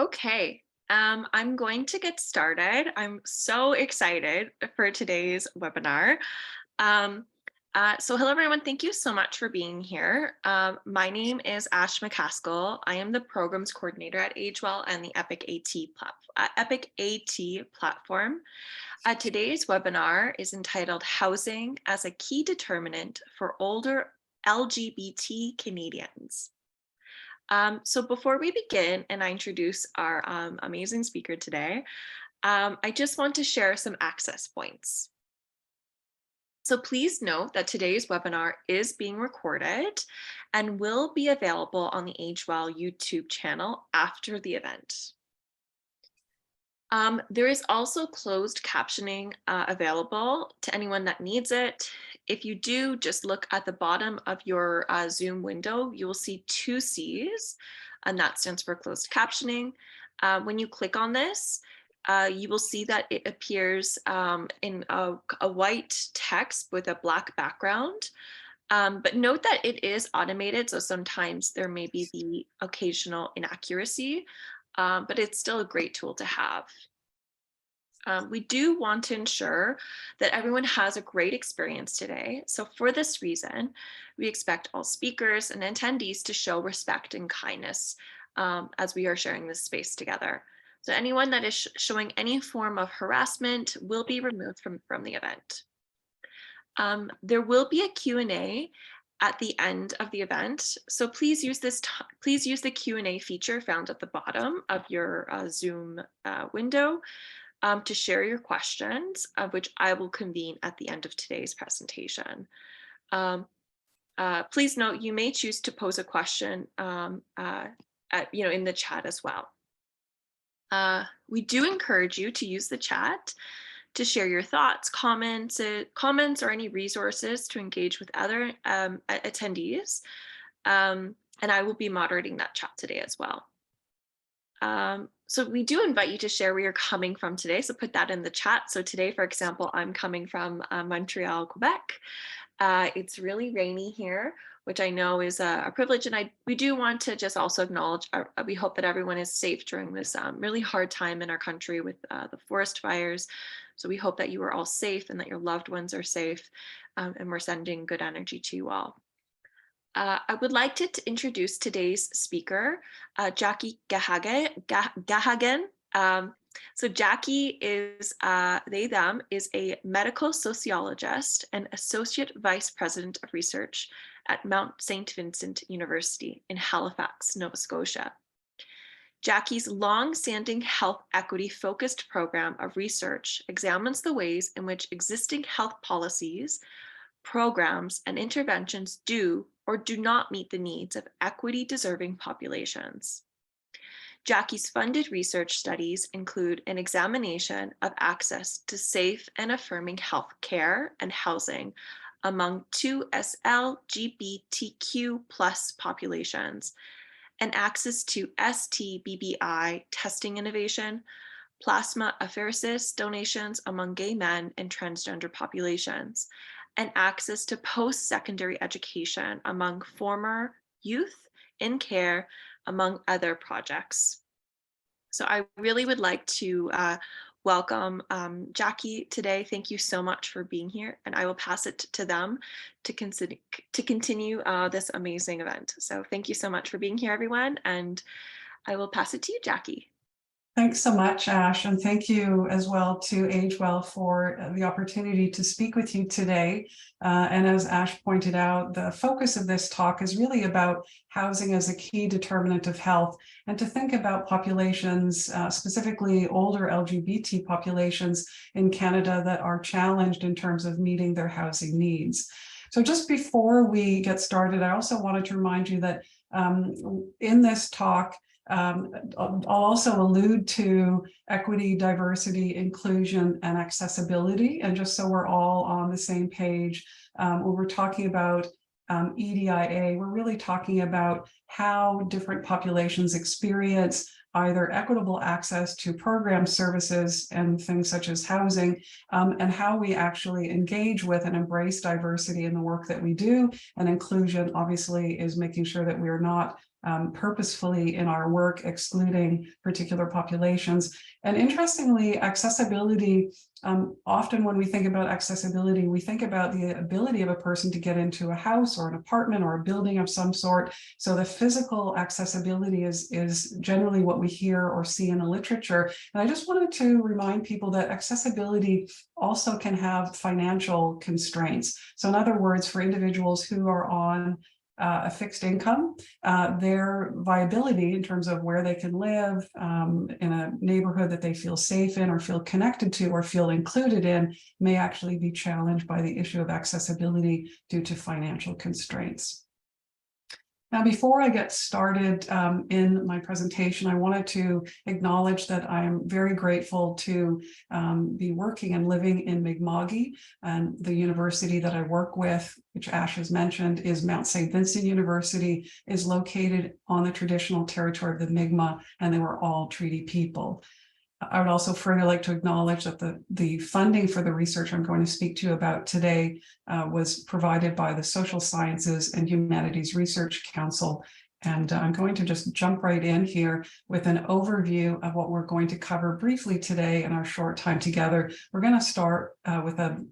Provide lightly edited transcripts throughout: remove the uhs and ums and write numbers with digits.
Okay, I'm going to get started. I'm so excited for today's webinar. Um, Hello everyone, thank you so much for being here. My name is Ash McCaskill. I am the programs coordinator at AgeWell and the Epic AT platform. Today's webinar is entitled Housing as a Key Determinant for Older LGBT Canadians. So before we begin and I introduce our amazing speaker today, I just want to share some access points. So please note that today's webinar is being recorded and will be available on the AgeWell YouTube channel after the event. There is also closed captioning available to anyone that needs it. If you do, just look at the bottom of your Zoom window. You will see two C's, and that stands for closed captioning. When you click on this, you will see that it appears in a white text with a black background. But note that it is automated, so sometimes there may be the occasional inaccuracy, but it's still a great tool to have. We do want to ensure that everyone has a great experience today. So for this reason, we expect all speakers and attendees to show respect and kindness as we are sharing this space together. So anyone that is showing any form of harassment will be removed from the event. There will be a Q&A at the end of the event. So please use the Q&A feature found at the bottom of your Zoom window to share your questions, which I will convene at the end of today's presentation. Please note you may choose to pose a question in the chat as well. We do encourage you to use the chat to share your thoughts, comments, or any resources to engage with other attendees. And I will be moderating that chat today as well. So we do invite you to share where you're coming from today. So put that in the chat. So today, for example, I'm coming from Montreal, Quebec. It's really rainy here, which I know is a privilege. And we do want to just also acknowledge, we hope that everyone is safe during this really hard time in our country with the forest fires. So we hope that you are all safe and that your loved ones are safe. And we're sending good energy to you all. I would like to introduce today's speaker, Jacquie Gahagan. So Jacquie is, is a medical sociologist and associate vice president of research at Mount St. Vincent University in Halifax, Nova Scotia. Jacquie's long-standing health equity-focused program of research examines the ways in which existing health policies, programs, and interventions do or do not meet the needs of equity-deserving populations. Jacquie's funded research studies include an examination of access to safe and affirming health care and housing among 2 LGBTQ+ populations, and access to STBBI testing innovation, plasma apheresis donations among gay men and transgender populations, and access to post-secondary education among former youth in care, among other projects. So I really would like to welcome Jacquie today. Thank you so much for being here, and I will pass it to them to continue this amazing event. So thank you so much for being here, everyone, and I will pass it to you, Jacquie. Thanks so much, Ash, and thank you as well to AgeWell for the opportunity to speak with you today. And as Ash pointed out, the focus of this talk is really about housing as a key determinant of health, and to think about populations, specifically older LGBT populations in Canada that are challenged in terms of meeting their housing needs. So just before we get started, I also wanted to remind you that in this talk, I'll also allude to equity, diversity, inclusion, and accessibility. And just so we're all on the same page, when we're talking about EDIA, we're really talking about how different populations experience either equitable access to program services and things such as housing, and how we actually engage with and embrace diversity in the work that we do. And inclusion, obviously, is making sure that we are not purposefully in our work excluding particular populations. And interestingly, accessibility, often when we think about accessibility, we think about the ability of a person to get into a house or an apartment or a building of some sort. So the physical accessibility is generally what we hear or see in the literature. And I just wanted to remind people that accessibility also can have financial constraints. So in other words, for individuals who are on a fixed income, their viability in terms of where they can live in a neighborhood that they feel safe in or feel connected to or feel included in may actually be challenged by the issue of accessibility due to financial constraints. Now, before I get started in my presentation, I wanted to acknowledge that I am very grateful to be working and living in Mi'kma'ki, and the university that I work with, which Ash has mentioned, is Mount St. Vincent University, is located on the traditional territory of the Mi'kmaq, and they were all treaty people. I would also further like to acknowledge that the funding for the research I'm going to speak to you about today was provided by the Social Sciences and Humanities Research Council. And I'm going to just jump right in here with an overview of what we're going to cover briefly today in our short time together. We're going to start with a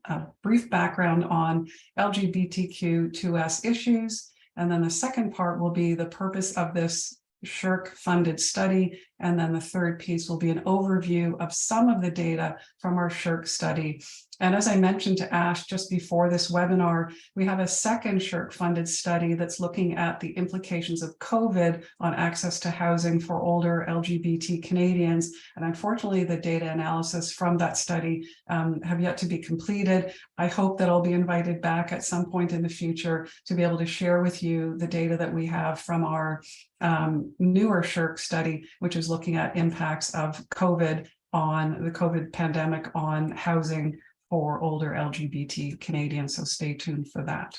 brief background on LGBTQ2S issues. And then the second part will be the purpose of this SSHRC-funded study, and then the third piece will be an overview of some of the data from our SSHRC study. And as I mentioned to Ash just before this webinar, we have a second SSHRC-funded study that's looking at the implications of COVID on access to housing for older LGBT Canadians. And unfortunately, the data analysis from that study have yet to be completed. I hope that I'll be invited back at some point in the future to be able to share with you the data that we have from our newer SSHRC study, which is looking at impacts of COVID on the COVID pandemic on housing for older LGBT Canadians. So stay tuned for that.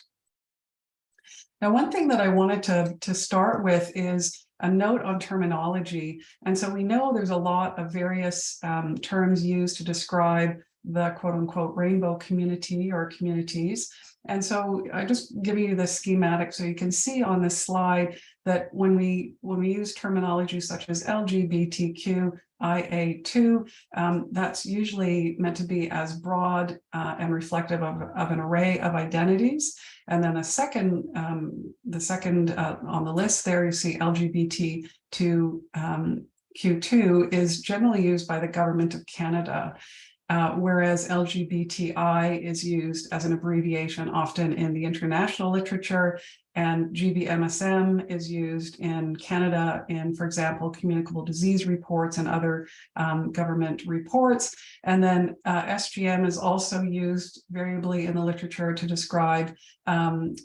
Now, one thing that I wanted to start with is a note on terminology. And so we know there's a lot of various terms used to describe the quote unquote rainbow community or communities. And so I just give you the schematic so you can see on this slide that when we use terminology such as LGBTQ, IA2, that's usually meant to be as broad and reflective of an array of identities. And then the second on the list there, you see LGBT2 Q2 is generally used by the Government of Canada. Whereas LGBTI is used as an abbreviation often in the international literature, and GBMSM is used in Canada in, for example, communicable disease reports and other government reports. And then SGM is also used variably in the literature to describe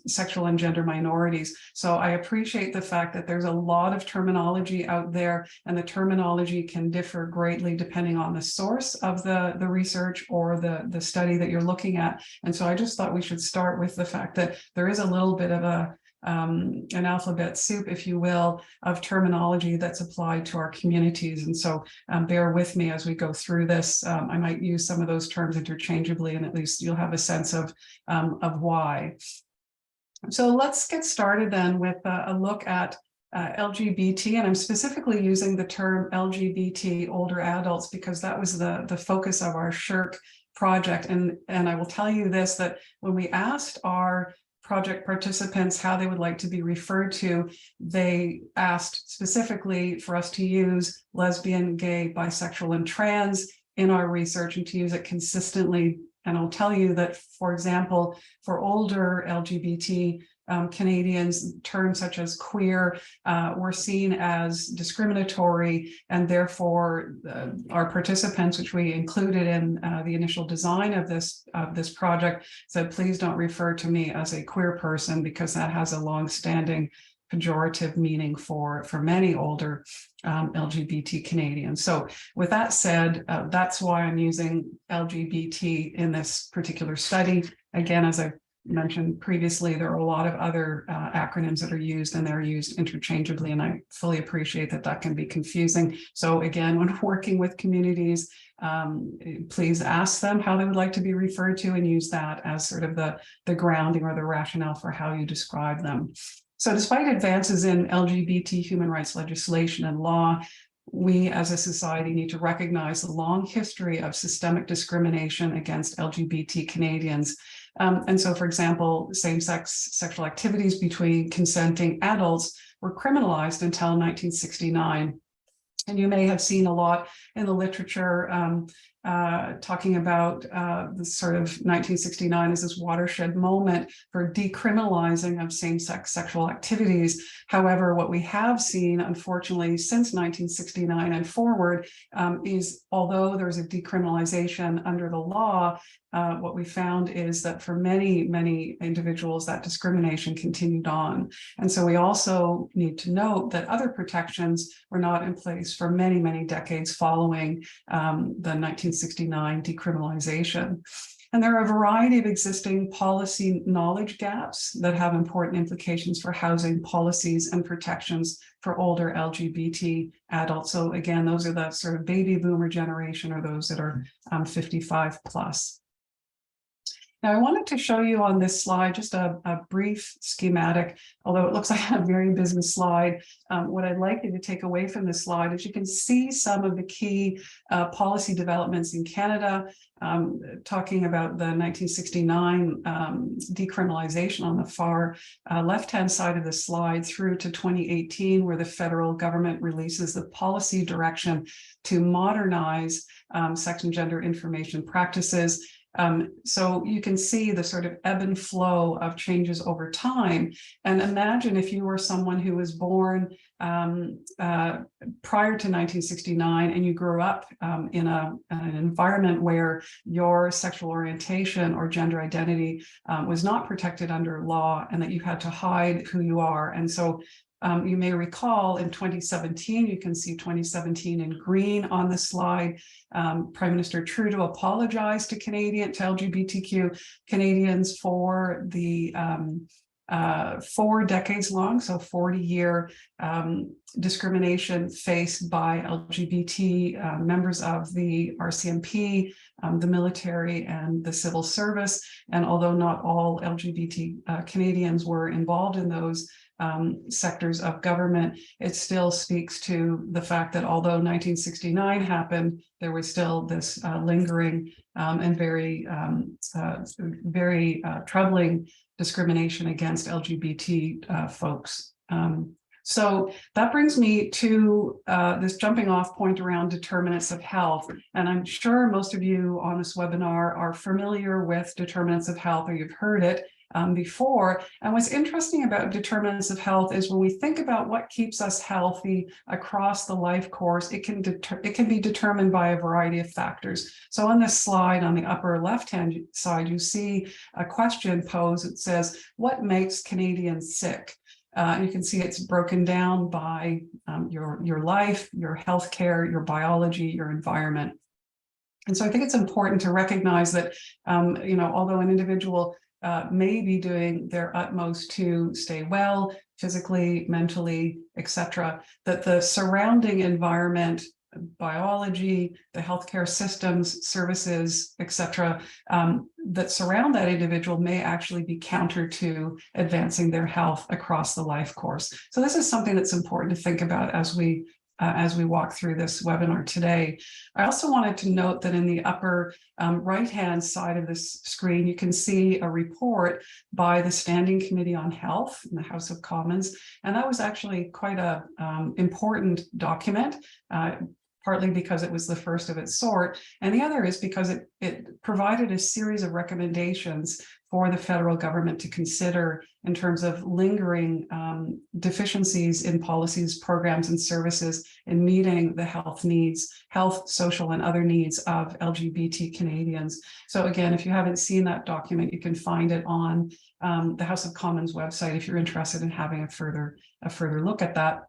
sexual and gender minorities. So I appreciate the fact that there's a lot of terminology out there, and the terminology can differ greatly depending on the source of the research or the study that you're looking at. And so I just thought we should start with the fact that there is a little bit of an alphabet soup, if you will, of terminology that's applied to our communities. And so bear with me as we go through this. I might use some of those terms interchangeably, and at least you'll have a sense of why. So let's get started then with a look at LGBT, and I'm specifically using the term LGBT older adults because that was the focus of our SSHRC project. And I will tell you this, that when we asked our project participants how they would like to be referred to, they asked specifically for us to use lesbian, gay, bisexual, and trans in our research and to use it consistently. And I'll tell you that, for example, for older LGBT Canadians, terms such as queer were seen as discriminatory, and therefore our participants, which we included in the initial design of this project, said, please don't refer to me as a queer person, because that has a long-standing pejorative meaning for many older LGBT Canadians. So with that said, that's why I'm using LGBT in this particular study. Again, as I mentioned previously, there are a lot of other acronyms that are used, and they're used interchangeably, and I fully appreciate that can be confusing. So again, when working with communities, please ask them how they would like to be referred to and use that as sort of the grounding or the rationale for how you describe them. So despite advances in LGBT human rights legislation and law, we as a society need to recognize the long history of systemic discrimination against LGBT Canadians. And so, for example, same-sex sexual activities between consenting adults were criminalized until 1969. And you may have seen a lot in the literature talking about the sort of 1969 as this watershed moment for decriminalizing of same-sex sexual activities. However, what we have seen, unfortunately, since 1969 and forward is, although there's a decriminalization under the law, what we found is that for many, many individuals, that discrimination continued on. And so we also need to note that other protections were not in place for many, many decades following the 1969 decriminalization. And there are a variety of existing policy knowledge gaps that have important implications for housing policies and protections for older LGBT adults. So again, those are the sort of baby boomer generation, or those that are 55 plus. Now, I wanted to show you on this slide just a brief schematic, although it looks like a very busy slide. What I'd like you to take away from this slide is you can see some of the key policy developments in Canada, talking about the 1969 decriminalization on the far left-hand side of the slide through to 2018, where the federal government releases the policy direction to modernize sex and gender information practices. So you can see the sort of ebb and flow of changes over time. And imagine if you were someone who was born prior to 1969 and you grew up in an environment where your sexual orientation or gender identity was not protected under law, and that you had to hide who you are. And so you may recall in 2017, you can see 2017 in green on the slide, Prime Minister Trudeau apologized to LGBTQ Canadians for the 4 decades long, so 40-year discrimination faced by LGBT members of the RCMP, the military, and the civil service. And although not all LGBT Canadians were involved in those sectors of government, it still speaks to the fact that although 1969 happened, there was still this lingering and very troubling discrimination against LGBT folks. So that brings me to this jumping off point around determinants of health. And I'm sure most of you on this webinar are familiar with determinants of health, or you've heard it before. And what's interesting about determinants of health is when we think about what keeps us healthy across the life course, it can be determined by a variety of factors. So on this slide on the upper left-hand side, you see a question posed. It says, what makes Canadians sick? You can see it's broken down by your life, your healthcare, your biology, your environment. And so I think it's important to recognize that, although an individual may be doing their utmost to stay well, physically, mentally, etc., that the surrounding environment, biology, the healthcare systems, services, etc., that surround that individual may actually be counter to advancing their health across the life course. So this is something that's important to think about as we walk through this webinar today. I also wanted to note that in the upper right-hand side of this screen, you can see a report by the Standing Committee on Health in the House of Commons. And that was actually quite a important document, partly because it was the first of its sort, and the other is because it provided a series of recommendations for the federal government to consider in terms of lingering deficiencies in policies, programs, and services in meeting the health, social, and other needs of LGBT Canadians. So again, if you haven't seen that document, you can find it on the House of Commons website if you're interested in having a further look at that.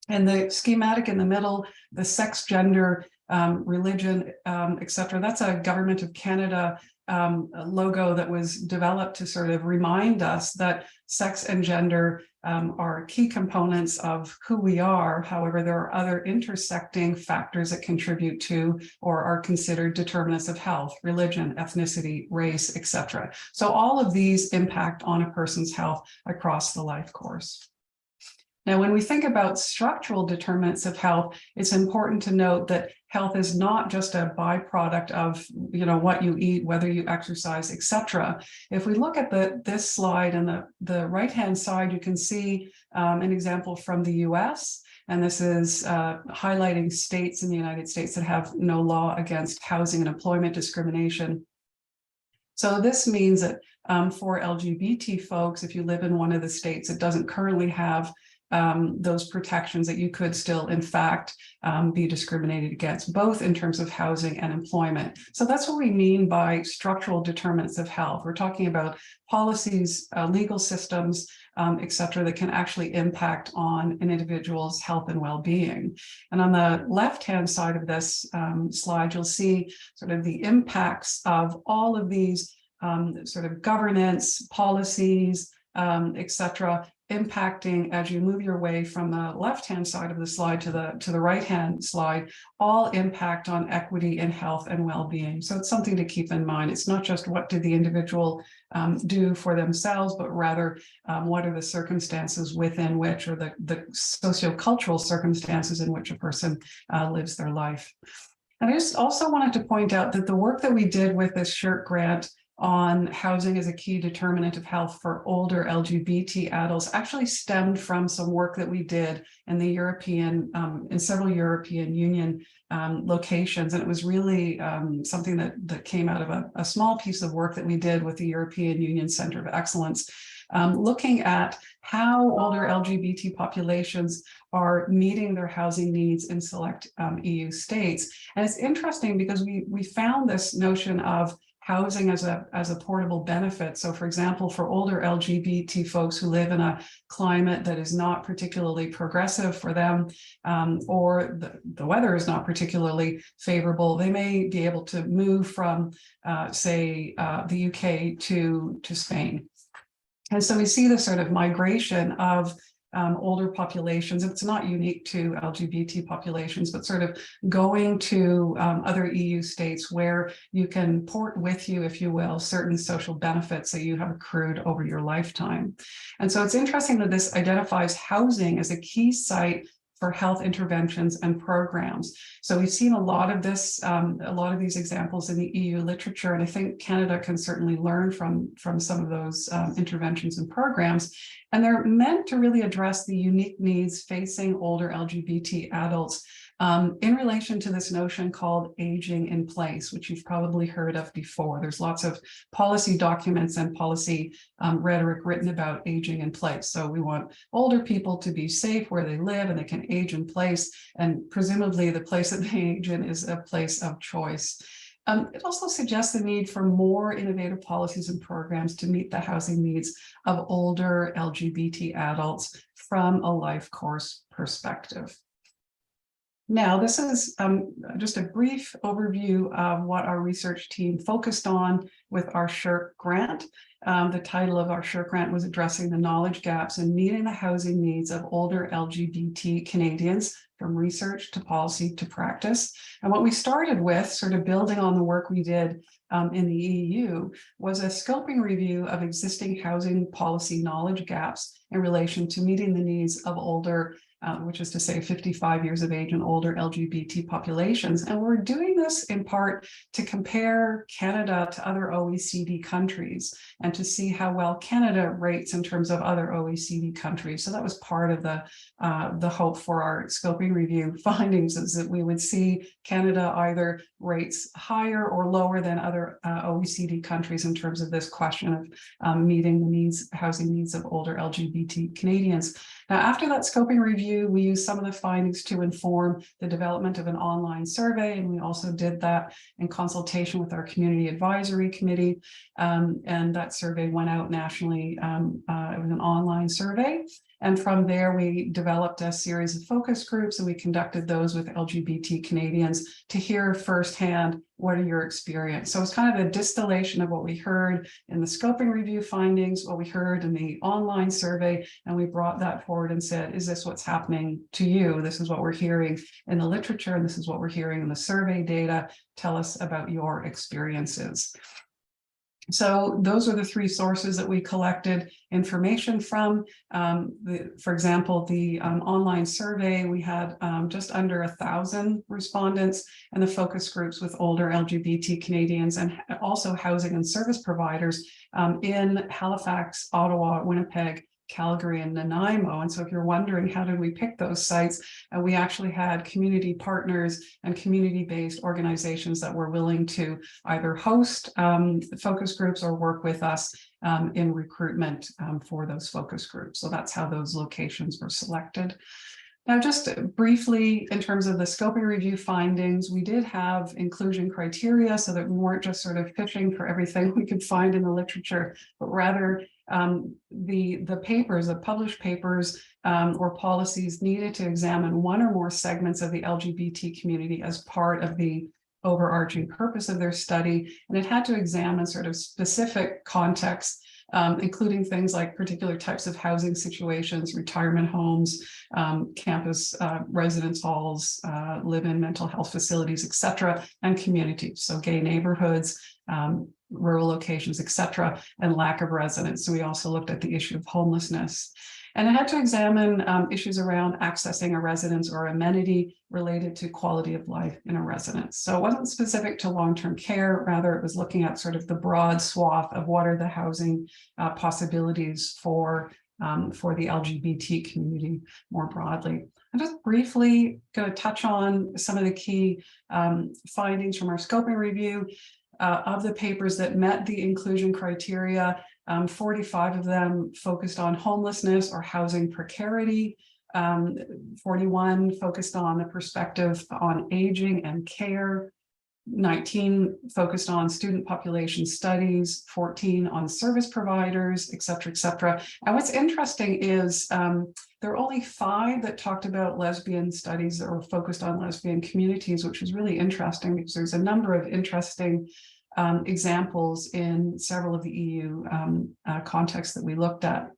And the schematic in the middle, the sex, gender, religion, etc., that's a Government of Canada logo that was developed to sort of remind us that sex and gender are key components of who we are. However, there are other intersecting factors that contribute to or are considered determinants of health: religion, ethnicity, race, etc. So all of these impact on a person's health across the life course. Now, when we think about structural determinants of health, it's important to note that health is not just a byproduct of, what you eat, whether you exercise, etc. If we look at this slide on the right-hand side, you can see an example from the US. And this is highlighting states in the United States that have no law against housing and employment discrimination. So this means that for LGBT folks, if you live in one of the states that doesn't currently have those protections, that you could still, in fact, be discriminated against, both in terms of housing and employment. So that's what we mean by structural determinants of health. We're talking about policies, legal systems, etc., that can actually impact on an individual's health and well-being. And on the left-hand side of this slide, you'll see sort of the impacts of all of these sort of governance, policies, etc., impacting as you move your way from the left-hand side of the slide to the right-hand slide, all impact on equity in health and well-being. So it's something to keep in mind. It's not just what did the individual do for themselves, but rather what are the circumstances within which, or the sociocultural circumstances in which a person lives their life. And I just also wanted to point out that the work that we did with this SSHRC grant on housing as a key determinant of health for older LGBT adults actually stemmed from some work that we did in the in several European Union locations. And it was really something that came out of a small piece of work that we did with the European Union Center of Excellence, looking at how older LGBT populations are meeting their housing needs in select EU states. And it's interesting because we found this notion of housing as a portable benefit. So for example, for older LGBT folks who live in a climate that is not particularly progressive for them, or the weather is not particularly favorable, they may be able to move from, say, the UK to Spain. And so we see this sort of migration of older populations. It's not unique to LGBT populations, but sort of going to other EU states where you can port with you, if you will, certain social benefits that you have accrued over your lifetime. And so it's interesting that this identifies housing as a key site for health interventions and programs. So we've seen a lot of this, a lot of these examples in the EU literature, and I think Canada can certainly learn from some of those interventions and programs. And they're meant to really address the unique needs facing older LGBT adults in relation to this notion called aging in place, which you've probably heard of before. There's lots of policy documents and policy rhetoric written about aging in place. So we want older people to be safe where they live and they can age in place. And presumably the place that they age in is a place of choice. It also suggests the need for more innovative policies and programs to meet the housing needs of older LGBT adults from a life course perspective. Now, this is just a brief overview of what our research team focused on with our SSHRC grant. The title of our SSHRC grant was Addressing the Knowledge Gaps in Meeting the Housing Needs of Older LGBT Canadians, from Research to Policy to Practice. And what we started with, sort of building on the work we did in the EU, was a scoping review of existing housing policy knowledge gaps in relation to meeting the needs of older, which is to say 55 years of age and older LGBT populations. And we're doing this in part to compare Canada to other OECD countries and to see how well Canada rates in terms of other OECD countries. So that was part of the hope for our scoping review findings, is that we would see Canada either rates higher or lower than other OECD countries in terms of this question of meeting the needs, housing needs of older LGBT Canadians. Now, after that scoping review, we used some of the findings to inform the development of an online survey, and we also did that in consultation with our community advisory committee, and that survey went out nationally. It was an online survey. And from there, we developed a series of focus groups, and we conducted those with LGBT Canadians to hear firsthand, what are your experience? So it's kind of a distillation of what we heard in the scoping review findings, what we heard in the online survey, and we brought that forward and said, is this what's happening to you? This is what we're hearing in the literature, and this is what we're hearing in the survey data. Tell us about your experiences. So those are the three sources that we collected information from. For example, the online survey, we had just under 1,000 respondents, and the focus groups with older LGBT Canadians and also housing and service providers in Halifax, Ottawa, Winnipeg, Calgary, and Nanaimo. And so if you're wondering, how did we pick those sites? We actually had community partners and community-based organizations that were willing to either host focus groups or work with us in recruitment for those focus groups. So that's how those locations were selected. Now, just briefly, in terms of the scoping review findings, we did have inclusion criteria so that we weren't just sort of fishing for everything we could find in the literature, but rather the papers, the published papers or policies needed to examine one or more segments of the LGBT community as part of the overarching purpose of their study. And it had to examine sort of specific contexts, including things like particular types of housing situations, retirement homes, campus residence halls, live-in mental health facilities, etc., and communities. So gay neighborhoods, rural locations, etc., and lack of residence. So we also looked at the issue of homelessness. And it had to examine issues around accessing a residence or amenity related to quality of life in a residence. So it wasn't specific to long-term care, rather it was looking at sort of the broad swath of what are the housing possibilities for the LGBT community more broadly. I'm just briefly going to touch on some of the key findings from our scoping review. Of the papers that met the inclusion criteria, 45 of them focused on homelessness or housing precarity. 41 focused on the perspective on aging and care. 19 focused on student population studies, 14 on service providers, et cetera, et cetera. And what's interesting is there are only 5 that talked about lesbian studies or focused on lesbian communities, which is really interesting because there's a number of interesting examples in several of the EU contexts that we looked at.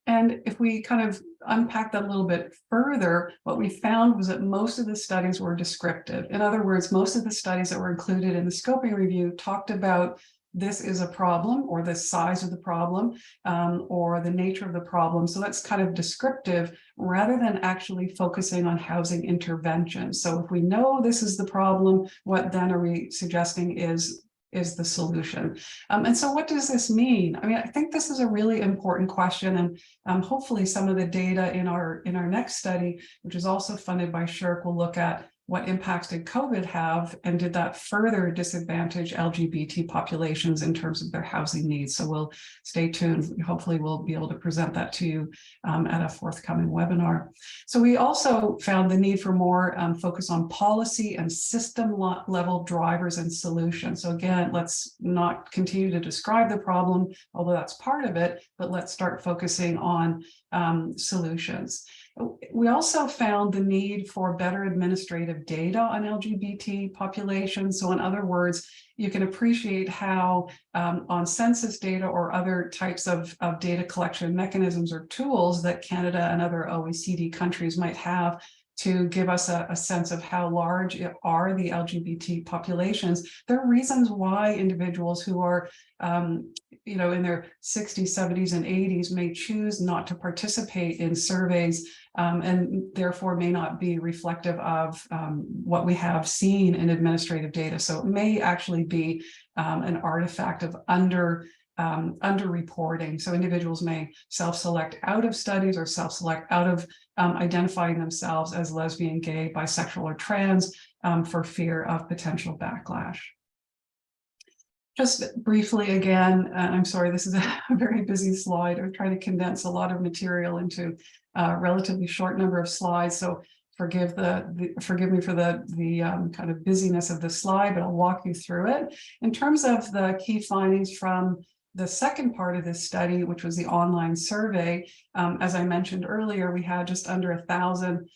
And if we kind of unpack that a little bit further, what we found was that most of the studies were descriptive. In other words, most of the studies that were included in the scoping review talked about this is a problem, or the size of the problem, or the nature of the problem. So that's kind of descriptive rather than actually focusing on housing intervention. So if we know this is the problem, what then are we suggesting is the solution? And so what does this mean? I mean, I think this is a really important question, and hopefully some of the data in our next study, which is also funded by SSHRC, will look at what impacts did COVID have, and did that further disadvantage LGBT populations in terms of their housing needs? So we'll stay tuned. Hopefully we'll be able to present that to you at a forthcoming webinar. So we also found the need for more focus on policy and system level drivers and solutions. So again, let's not continue to describe the problem, although that's part of it, but let's start focusing on solutions. We also found the need for better administrative data on LGBT populations. So in other words, you can appreciate how on census data or other types of data collection mechanisms or tools that Canada and other OECD countries might have to give us a sense of how large are the LGBT populations. There are reasons why individuals who are in their 60s, 70s, and 80s may choose not to participate in surveys and therefore may not be reflective of what we have seen in administrative data. So it may actually be an artifact of underreporting. So individuals may self-select out of studies or self-select out of identifying themselves as lesbian, gay, bisexual, or trans for fear of potential backlash. Just briefly again, I'm sorry, this is a very busy slide. I'm trying to condense a lot of material into a relatively short number of slides. So forgive me for the kind of busyness of the slide, but I'll walk you through it. In terms of the key findings from The second part of this study, which was the online survey, as I mentioned earlier, we had just under 1,000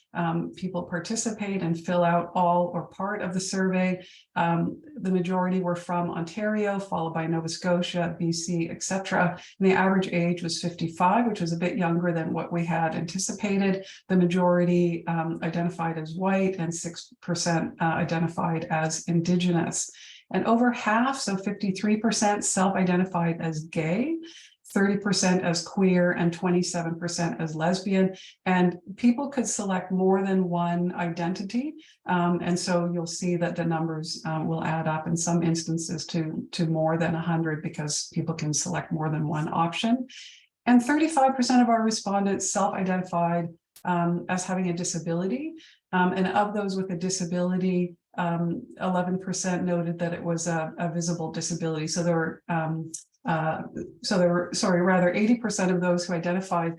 people participate and fill out all or part of the survey. The majority were from Ontario, followed by Nova Scotia, BC, etc. And the average age was 55, which was a bit younger than what we had anticipated. The majority identified as white and 6% identified as Indigenous. And over half, so 53%, self-identified as gay, 30% as queer, and 27% as lesbian. And people could select more than one identity. And so you'll see that the numbers will add up in some instances to more than 100 because people can select more than one option. And 35% of our respondents self-identified as having a disability. And of those with a disability, 11% noted that it was a visible disability. So there were, rather 80% of those who identified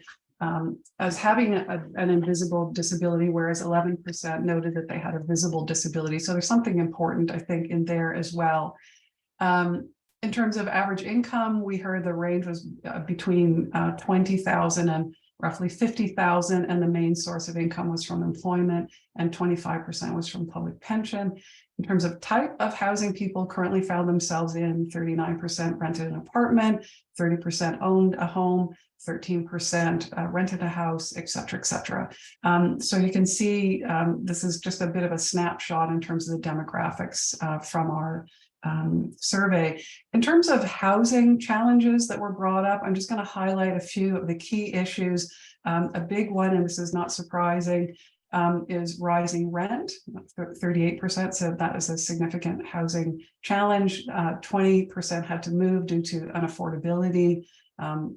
as having an invisible disability, whereas 11% noted that they had a visible disability. So there's something important, I think, in there as well. In terms of average income, we heard the range was between 20,000 and roughly 50,000, and the main source of income was from employment, and 25% was from public pension. In terms of type of housing, people currently found themselves in: 39% rented an apartment, 30% owned a home, 13% rented a house, et cetera, et cetera. So you can see this is just a bit of a snapshot in terms of the demographics from our survey. In terms of housing challenges that were brought up, I'm just going to highlight a few of the key issues. A big one, and this is not surprising, is rising rent. 38% said that is a significant housing challenge. 20% had to move due to unaffordability,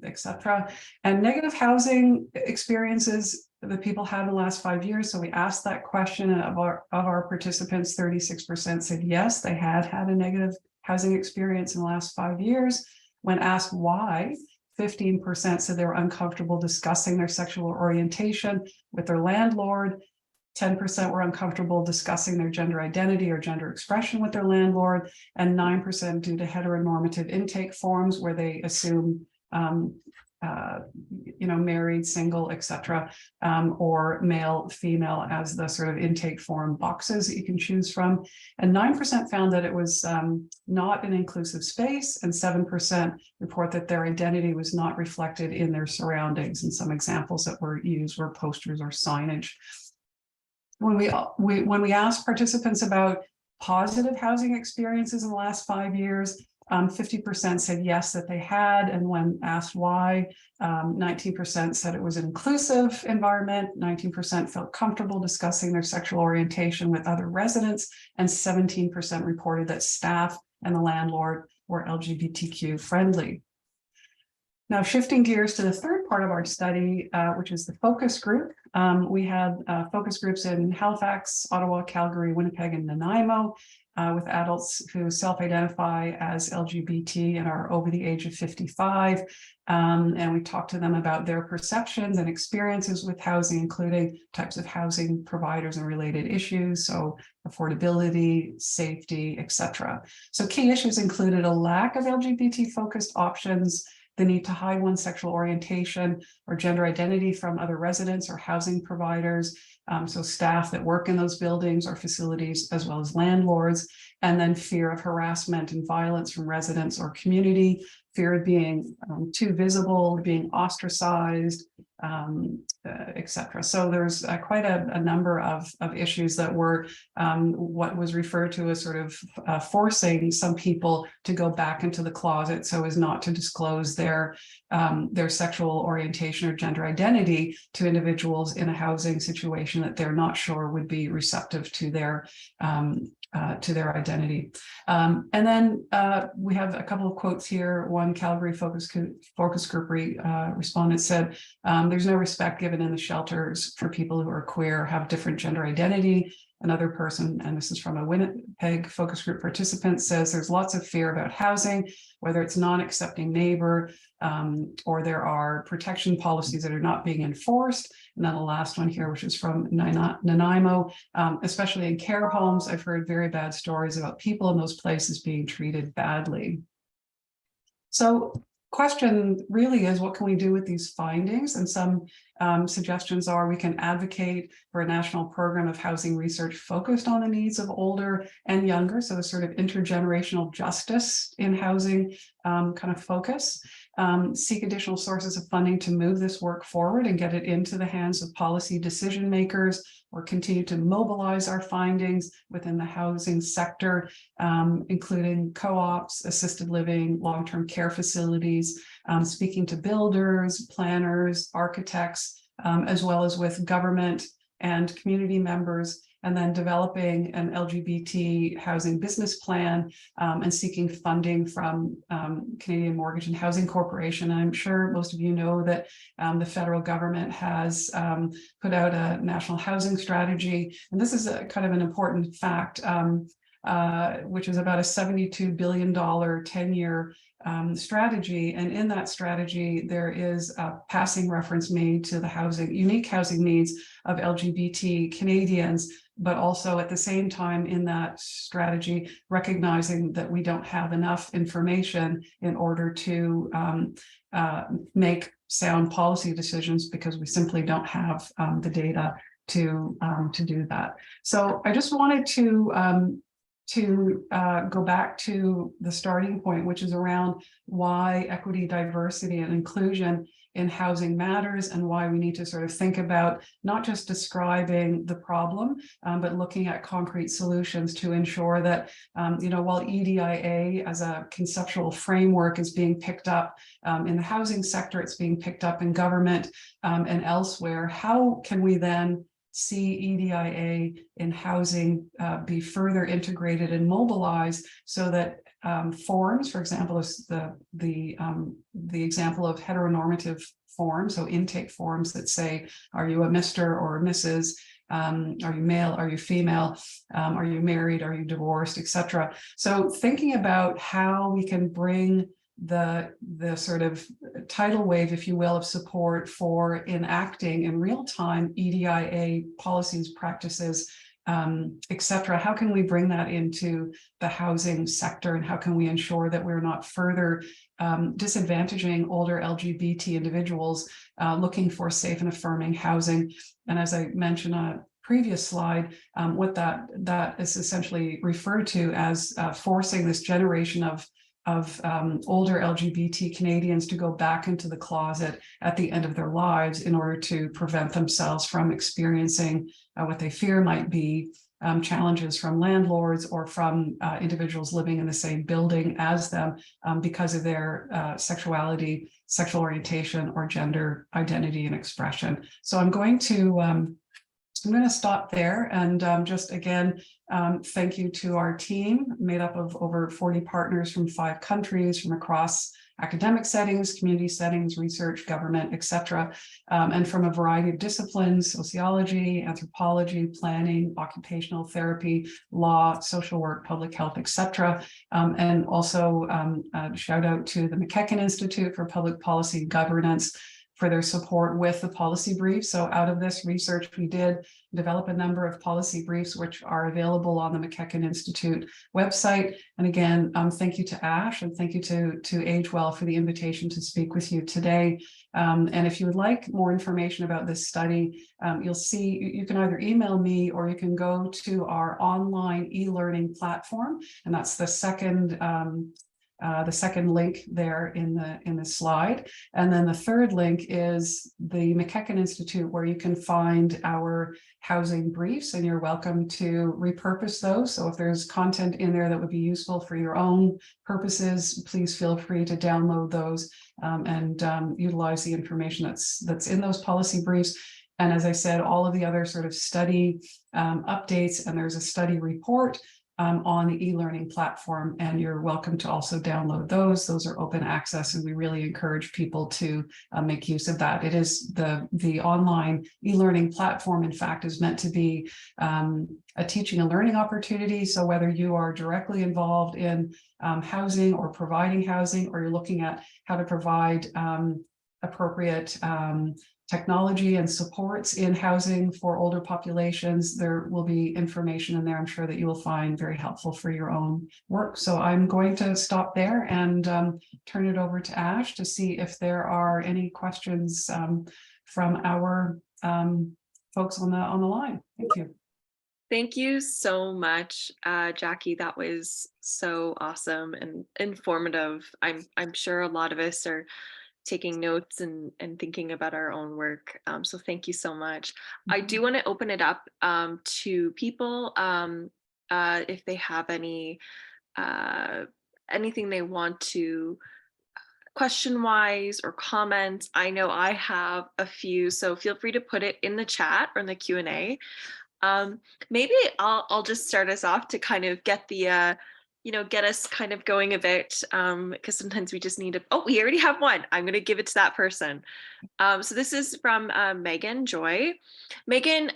etc. And negative housing experiences that people had in the last 5 years. So we asked that question, and of our participants, 36% said yes, they had a negative housing experience in the last 5 years. When asked why, 15% said they were uncomfortable discussing their sexual orientation with their landlord. 10% were uncomfortable discussing their gender identity or gender expression with their landlord, and 9% due to heteronormative intake forms where they assume married, single, etc., or male, female as the sort of intake form boxes that you can choose from. And 9% found that it was not an inclusive space, and 7% report that their identity was not reflected in their surroundings. And some examples that were used were posters or signage. When we asked participants about positive housing experiences in the last 5 years, 50% said yes, that they had, and when asked why, 19% said it was an inclusive environment, 19% felt comfortable discussing their sexual orientation with other residents, and 17% reported that staff and the landlord were LGBTQ friendly. Now, shifting gears to the third part of our study, which is the focus group. We had focus groups in Halifax, Ottawa, Calgary, Winnipeg, and Nanaimo, with adults who self-identify as LGBT and are over the age of 55. And we talked to them about their perceptions and experiences with housing, including types of housing providers and related issues, so affordability, safety, etc. So key issues included a lack of LGBT-focused options, the need to hide one's sexual orientation or gender identity from other residents or housing providers, so staff that work in those buildings or facilities, as well as landlords, and then fear of harassment and violence from residents or community, fear of being too visible, being ostracized, etc. So there's quite a number of issues that were what was referred to as sort of forcing some people to go back into the closet so as not to disclose their sexual orientation or gender identity to individuals in a housing situation that they're not sure would be receptive to their identity. And then we have a couple of quotes here. One Calgary focus group respondent said, there's no respect given in the shelters for people who are queer, have different gender identity. Another person, and this is from a Winnipeg focus group participant, says there's lots of fear about housing, whether it's non-accepting neighbor, or there are protection policies that are not being enforced. And then the last one here, which is from Nanaimo, especially in care homes, I've heard very bad stories about people in those places being treated badly. So question really is, what can we do with these findings? And some suggestions are we can advocate for a national program of housing research focused on the needs of older and younger, so a sort of intergenerational justice in housing kind of focus. Seek additional sources of funding to move this work forward and get it into the hands of policy decision makers, or continue to mobilize our findings within the housing sector, including co-ops, assisted living, long-term care facilities, speaking to builders, planners, architects, as well as with government and community members, and then developing an LGBT housing business plan, and seeking funding from Canadian Mortgage and Housing Corporation. I'm sure most of you know that the federal government has put out a national housing strategy, and this is a kind of an important fact, which is about a $72 billion 10-year strategy. And in that strategy, there is a passing reference made to the unique housing needs of LGBT Canadians, but also at the same time in that strategy, recognizing that we don't have enough information in order to make sound policy decisions, because we simply don't have the data to do that. So I just wanted to go back to the starting point, which is around why equity, diversity, and inclusion in housing matters, and why we need to sort of think about not just describing the problem, but looking at concrete solutions to ensure that, while EDIA as a conceptual framework is being picked up in the housing sector, it's being picked up in government and elsewhere. How can we then see EDIA in housing be further integrated and mobilized, so that forms, for example, is the example of heteronormative forms, so intake forms that say, are you a Mr. or a Mrs.? Are you male? Are you female? Are you married? Are you divorced, etc.? So thinking about how we can bring the sort of tidal wave, if you will, of support for enacting in real time EDIA policies, practices, etc. How can we bring that into the housing sector, and how can we ensure that we're not further disadvantaging older LGBT individuals looking for safe and affirming housing? And as I mentioned on a previous slide, what that is essentially referred to as forcing this generation of older LGBT Canadians to go back into the closet at the end of their lives in order to prevent themselves from experiencing what they fear might be challenges from landlords or from individuals living in the same building as them because of their sexuality, sexual orientation, or gender identity and expression. So I'm going to stop there and just again, thank you to our team made up of over 40 partners from 5 countries from across academic settings, community settings, research, government, etc., and from a variety of disciplines: sociology, anthropology, planning, occupational therapy, law, social work, public health, etc. And also shout out to the McKechnie Institute for Public Policy and Governance for their support with the policy brief. So out of this research, we did develop a number of policy briefs which are available on the McKechnie Institute website. And again, thank you to Ash, and thank you to Age Well for the invitation to speak with you today. And if you would like more information about this study, you'll see you can either email me or you can go to our online e-learning platform, and that's the second link there in the slide. And then the third link is the McKechnie Institute, where you can find our housing briefs, and you're welcome to repurpose those. So if there's content in there that would be useful for your own purposes, please feel free to download those and utilize the information that's in those policy briefs. And as I said, all of the other sort of study updates, and there's a study report on the e-learning platform, and you're welcome to also download those. Those are open access, and we really encourage people to make use of that. It is the online e-learning platform, in fact, is meant to be a teaching and learning opportunity. So whether you are directly involved in housing or providing housing, or you're looking at how to provide appropriate technology and supports in housing for older populations. There will be information in there, I'm sure, that you will find very helpful for your own work. So I'm going to stop there and turn it over to Ash to see if there are any questions from our folks on the line. Thank you. Thank you so much, Jackie. That was so awesome and informative. I'm sure a lot of us are taking notes and thinking about our own work. So thank you so much. I do want to open it up to people if they have anything they want to question wise or comments. I know I have a few, so feel free to put it in the chat or in the Q&A. Maybe I'll just start us off to kind of get the get us kind of going a bit, because sometimes we just need to. Oh, we already have one. I'm going to give it to that person. So this is from Megan Joy. Megan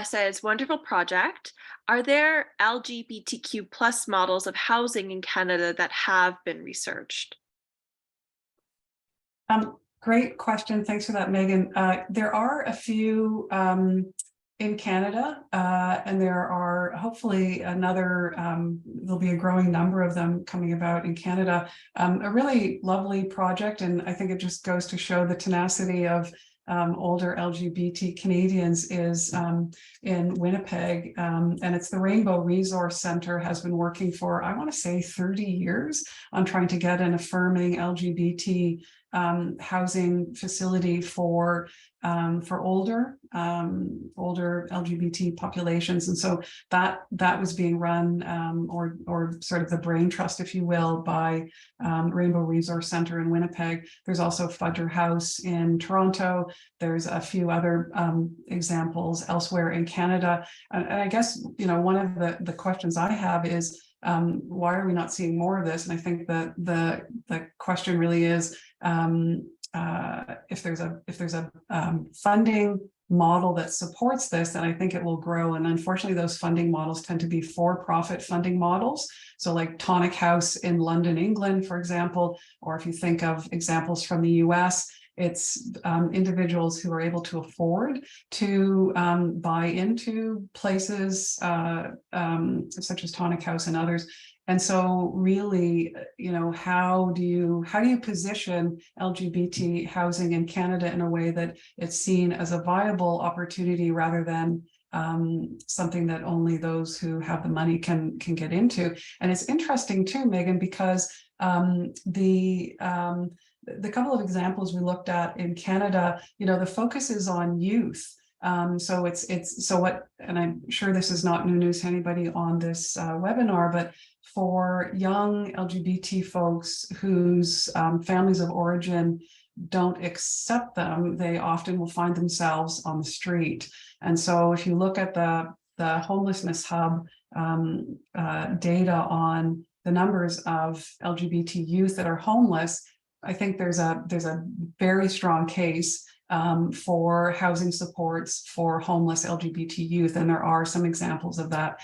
says, "Wonderful project. Are there LGBTQ plus models of housing in Canada that have been researched?" Great question. Thanks for that, Megan. There are a few in Canada, and there are hopefully there'll be a growing number of them coming about in Canada. A really lovely project, and I think it just goes to show the tenacity of older LGBT Canadians is in Winnipeg, and it's the Rainbow Resource Centre has been working for, I want to say, 30 years on trying to get an affirming LGBT housing facility for older LGBT populations, and so that was being run or sort of the brain trust, if you will, by Rainbow Resource Centre in Winnipeg. There's also Fudger House in Toronto. There's a few other examples elsewhere in Canada, and I guess one of the questions I have is, why are we not seeing more of this? And I think that the question really is, if there's a funding model that supports this, then I think it will grow. And unfortunately, those funding models tend to be for-profit funding models. So like Tonic House in London, England, for example, or if you think of examples from the US, it's individuals who are able to afford to buy into places such as Tonic House and others. And so really, how do you position LGBT housing in Canada in a way that it's seen as a viable opportunity rather than something that only those who have the money can get into? And it's interesting too, Megan, because the couple of examples we looked at in Canada, the focus is on youth. So and I'm sure this is not new news to anybody on this webinar, but for young LGBT folks whose families of origin don't accept them, they often will find themselves on the street. And so if you look at the homelessness hub data on the numbers of LGBT youth that are homeless, I think there's a very strong case for housing supports for homeless LGBT youth, and there are some examples of that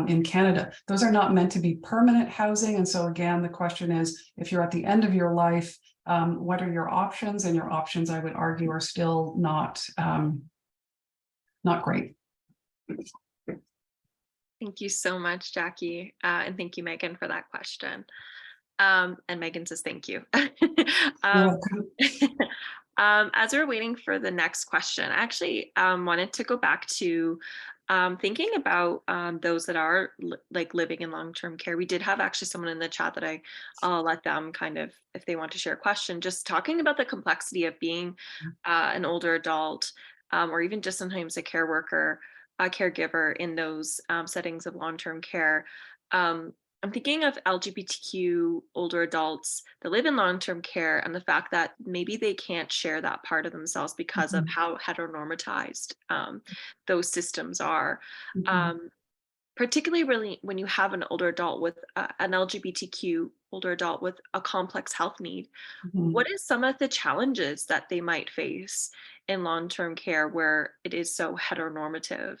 in Canada. Those are not meant to be permanent housing, and so again, the question is, if you're at the end of your life, what are your options? And your options, I would argue, are still not great. Thank you so much, Jackie, and thank you, Megan, for that question. And Megan says thank you. As we're waiting for the next question, I actually wanted to go back to thinking about those that are living in long-term care. We did have actually someone in the chat that I'll let them kind of, if they want to share a question, just talking about the complexity of being an older adult, or even just sometimes a care worker, a caregiver in those settings of long-term care. I'm thinking of LGBTQ older adults that live in long-term care and the fact that maybe they can't share that part of themselves because of how heteronormatized those systems are. Particularly really when you have an older adult with an LGBTQ older adult with a complex health need, what is some of the challenges that they might face in long-term care where it is so heteronormative?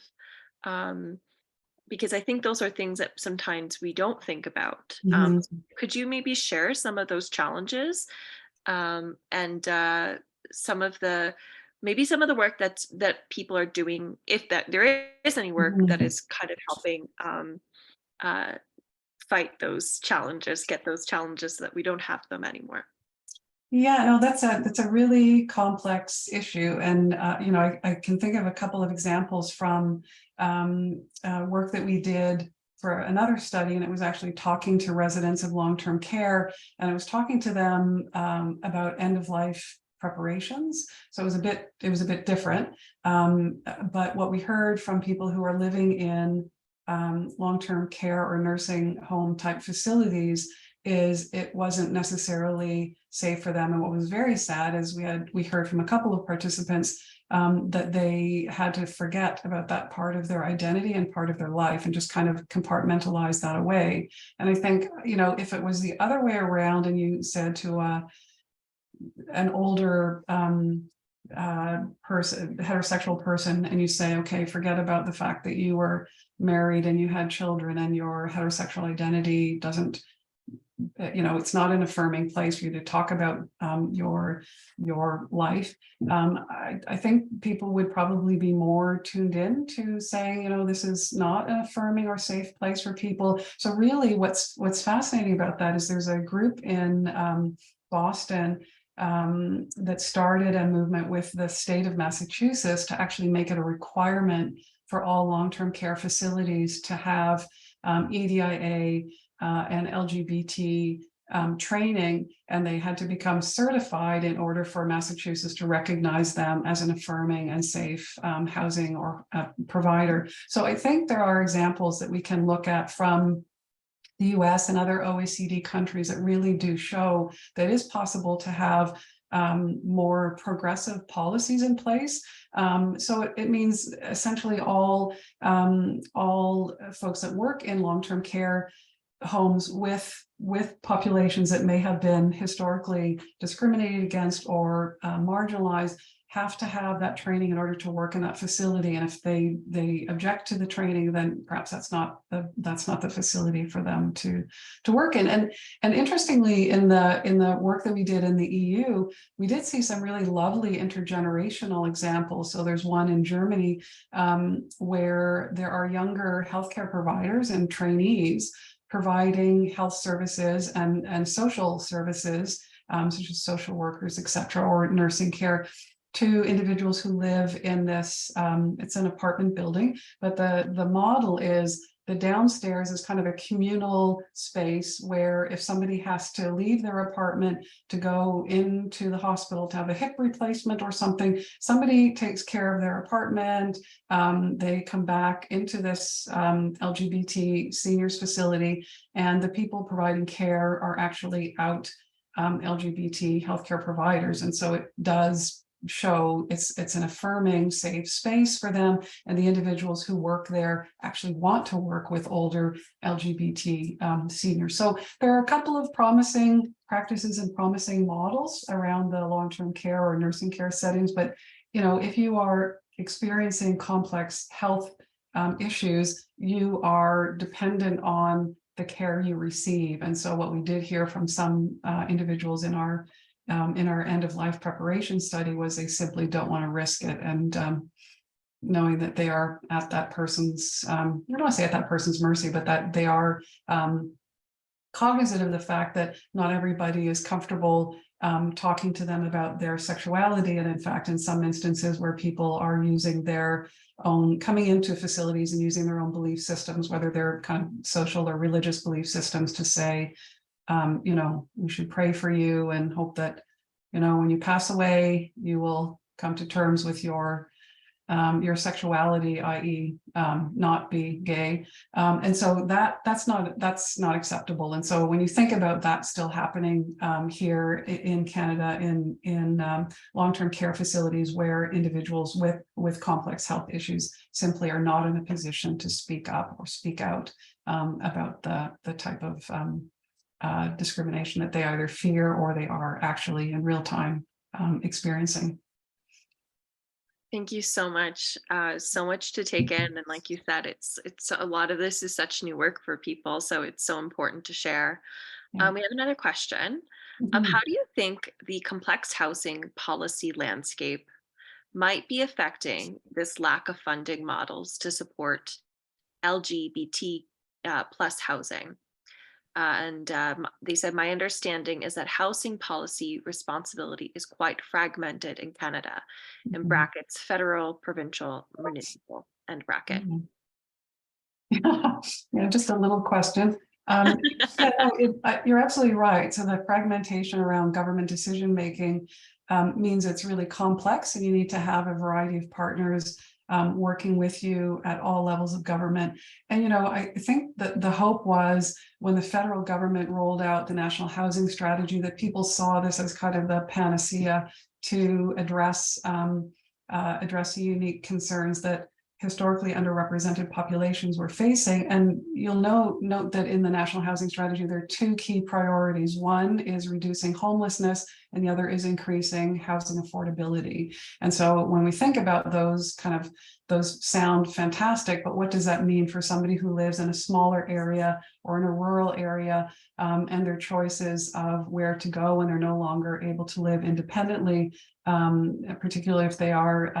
Because I think those are things that sometimes we don't think about. Could you maybe share some of those challenges and some of the maybe some of the work that people are doing, if that there is any work that Mhm. is kind of helping uh, fight those challenges, get those challenges so that we don't have them anymore. Yeah, no, that's a really complex issue, and I can think of a couple of examples from work that we did for another study, and it was actually talking to residents of long-term care, and I was talking to them about end-of-life preparations. So it was a bit different, but what we heard from people who are living in long-term care or nursing home type facilities is it wasn't necessarily safe for them. And what was very sad is we heard from a couple of participants that they had to forget about that part of their identity and part of their life and just kind of compartmentalize that away. And I think, if it was the other way around and you said to an older heterosexual person, and you say, okay, forget about the fact that you were married and you had children and your heterosexual identity doesn't, it's not an affirming place for you to talk about your life. I think people would probably be more tuned in to saying, this is not an affirming or safe place for people. So really, what's fascinating about that is there's a group in Boston that started a movement with the state of Massachusetts to actually make it a requirement for all long-term care facilities to have EDIA and LGBT training, and they had to become certified in order for Massachusetts to recognize them as an affirming and safe housing or provider. So I think there are examples that we can look at from the US and other OECD countries that really do show that it is possible to have more progressive policies in place. So it means essentially all folks that work in long-term care homes with populations that may have been historically discriminated against or marginalized have to have that training in order to work in that facility. And if they object to the training, then perhaps that's not the facility for them to work in. And interestingly, in the work that we did in the EU, we did see some really lovely intergenerational examples. So there's one in Germany where there are younger healthcare providers and trainees providing health services and social services, such as social workers, et cetera, or nursing care to individuals who live in this, it's an apartment building, but the model is the downstairs is kind of a communal space where if somebody has to leave their apartment to go into the hospital to have a hip replacement or something, somebody takes care of their apartment. They come back into this LGBT seniors facility, and the people providing care are actually out LGBT healthcare providers. And so it does show it's an affirming, safe space for them, and the individuals who work there actually want to work with older LGBT seniors. So there are a couple of promising practices and promising models around the long-term care or nursing care settings. But if you are experiencing complex health issues, you are dependent on the care you receive. And so what we did hear from some individuals in our end-of-life preparation study was they simply don't want to risk it. And knowing that they are at that person's, I don't want to say at that person's mercy, but that they are cognizant of the fact that not everybody is comfortable talking to them about their sexuality. And in fact, in some instances where people are using their own, coming into facilities and using their own belief systems, whether they're kind of social or religious belief systems, to say, we should pray for you and hope that, when you pass away, you will come to terms with your sexuality, i.e., not be gay. And so that's not acceptable. And so when you think about that still happening here in Canada, in long-term care facilities where individuals with complex health issues simply are not in a position to speak up or speak out about the type of discrimination that they either fear or they are actually in real time experiencing. Thank you so much. So much to take in, and like you said, it's a lot of this is such new work for people, so it's so important to share. Yeah. We have another question. How Mhm. do you think the complex housing policy landscape might be affecting this lack of funding models to support LGBT plus housing. They said, my understanding is that housing policy responsibility is quite fragmented in Canada, in Mhm. brackets, federal, provincial, municipal, end bracket. Mhm. Yeah, just a little question. Yeah, no, you're absolutely right. So the fragmentation around government decision making means it's really complex, and you need to have a variety of partners working with you at all levels of government. And I think that the hope was when the federal government rolled out the National Housing Strategy that people saw this as kind of the panacea to address the unique concerns that historically underrepresented populations were facing. And you'll note that in the National Housing Strategy, there are two key priorities. One is reducing homelessness, and the other is increasing housing affordability. And so when we think about those sound fantastic, but what does that mean for somebody who lives in a smaller area or in a rural area, and their choices of where to go when they're no longer able to live independently, particularly if they are,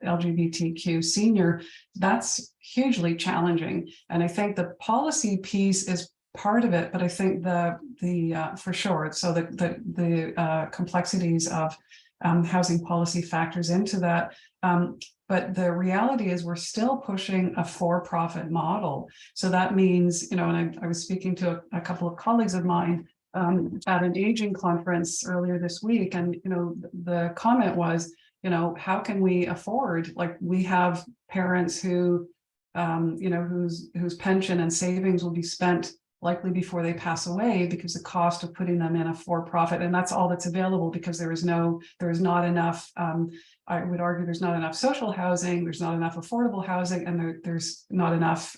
LGBTQ senior, that's hugely challenging. And I think the policy piece is part of it, but I think the for sure, so the complexities of housing policy factors into that. But the reality is we're still pushing a for-profit model. So that means, and I was speaking to a couple of colleagues of mine at an aging conference earlier this week, and the comment was, how can we afford, like, we have parents who whose pension and savings will be spent likely before they pass away, because the cost of putting them in a for-profit, and that's all that's available, because there is not enough, I would argue there's not enough social housing, there's not enough affordable housing, and there's not enough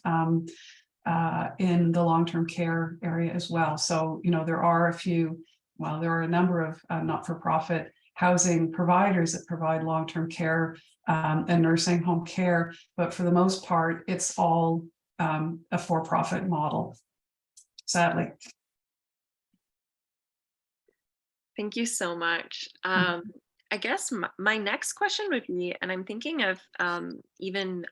in the long-term care area as well. So, there are a number of not-for-profit housing providers that provide long-term care and nursing home care, but for the most part, it's all a for-profit model, sadly. Thank you so much. I guess my next question would be, and I'm thinking of even